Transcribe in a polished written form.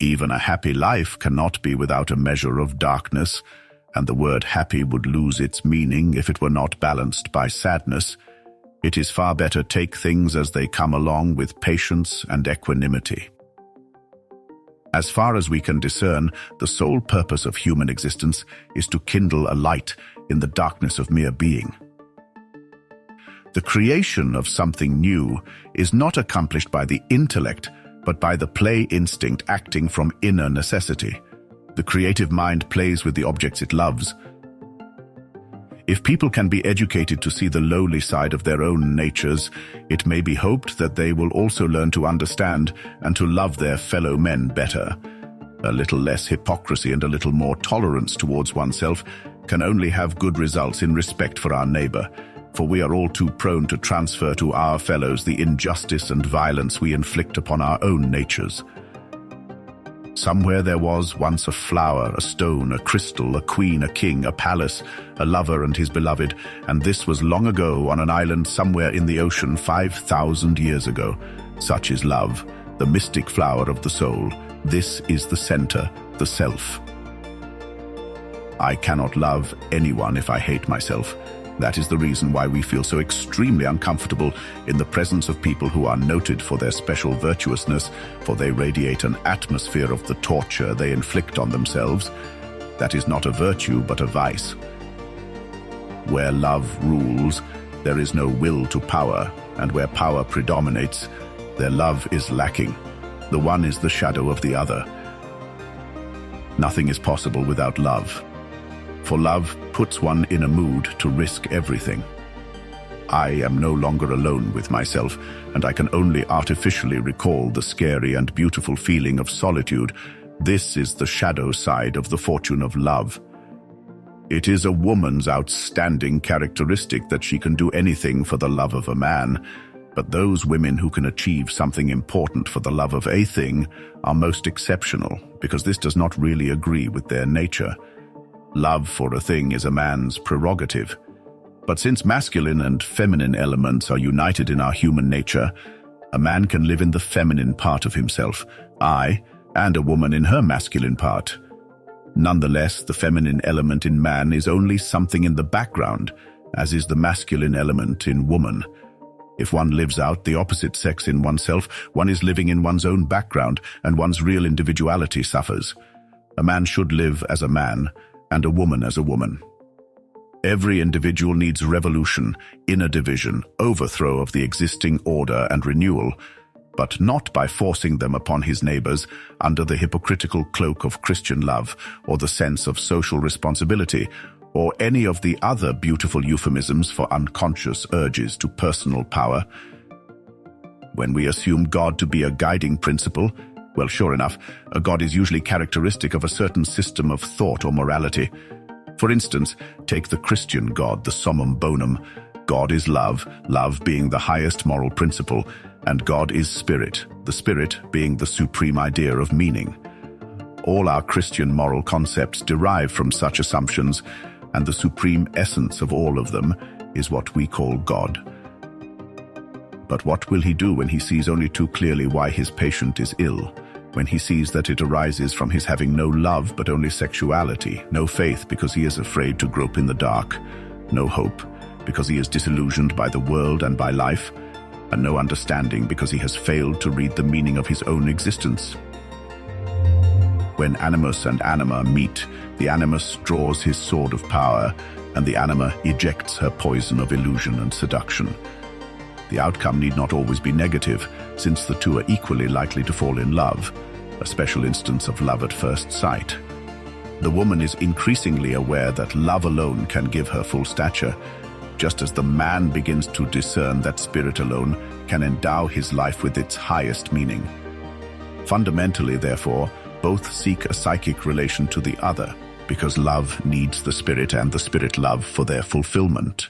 Even a happy life cannot be without a measure of darkness, and the word happy would lose its meaning if it were not balanced by sadness. It is far better take things as they come along with patience and equanimity. As far as we can discern, the sole purpose of human existence is to kindle a light in the darkness of mere being. The creation of something new is not accomplished by the intellect, but by the play instinct acting from inner necessity. The creative mind plays with the objects it loves. If people can be educated to see the lowly side of their own natures, it may be hoped that they will also learn to understand and to love their fellow men better. A little less hypocrisy and a little more tolerance towards oneself can only have good results in respect for our neighbor, for we are all too prone to transfer to our fellows the injustice and violence we inflict upon our own natures. Somewhere there was once a flower, a stone, a crystal, a queen, a king, a palace, a lover and his beloved, and this was long ago on an island somewhere in the ocean 5,000 years ago. Such is love, the mystic flower of the soul. This is the center, the self. I cannot love anyone if I hate myself. That is the reason why we feel so extremely uncomfortable in the presence of people who are noted for their special virtuousness, for they radiate an atmosphere of the torture they inflict on themselves. That is not a virtue, but a vice. Where love rules, there is no will to power, and where power predominates, their love is lacking. The one is the shadow of the other. Nothing is possible without love. For love puts one in a mood to risk everything. I am no longer alone with myself, and I can only artificially recall the scary and beautiful feeling of solitude. This is the shadow side of the fortune of love. It is a woman's outstanding characteristic that she can do anything for the love of a man, but those women who can achieve something important for the love of a thing are most exceptional, because this does not really agree with their nature. Love for a thing is a man's prerogative. But since masculine and feminine elements are united in our human nature, a man can live in the feminine part of himself, and a woman in her masculine part. Nonetheless, the feminine element in man is only something in the background, as is the masculine element in woman. If one lives out the opposite sex in oneself, one is living in one's own background, and one's real individuality suffers. A man should live as a man, and a woman as a woman. Every individual needs revolution, inner division, overthrow of the existing order and renewal, but not by forcing them upon his neighbors under the hypocritical cloak of Christian love or the sense of social responsibility, or any of the other beautiful euphemisms for unconscious urges to personal power. When we assume God to be a guiding principle, well, sure enough, a God is usually characteristic of a certain system of thought or morality. For instance, take the Christian God, the summum bonum. God is love, love being the highest moral principle, and God is spirit, the spirit being the supreme idea of meaning. All our Christian moral concepts derive from such assumptions, and the supreme essence of all of them is what we call God. But what will he do when he sees only too clearly why his patient is ill? When he sees that it arises from his having no love but only sexuality, no faith because he is afraid to grope in the dark, no hope because he is disillusioned by the world and by life, and no understanding because he has failed to read the meaning of his own existence. When animus and anima meet, the animus draws his sword of power, and the anima ejects her poison of illusion and seduction. The outcome need not always be negative, since the two are equally likely to fall in love, a special instance of love at first sight. The woman is increasingly aware that love alone can give her full stature, just as the man begins to discern that spirit alone can endow his life with its highest meaning. Fundamentally, therefore, both seek a psychic relation to the other, because love needs the spirit and the spirit love for their fulfillment.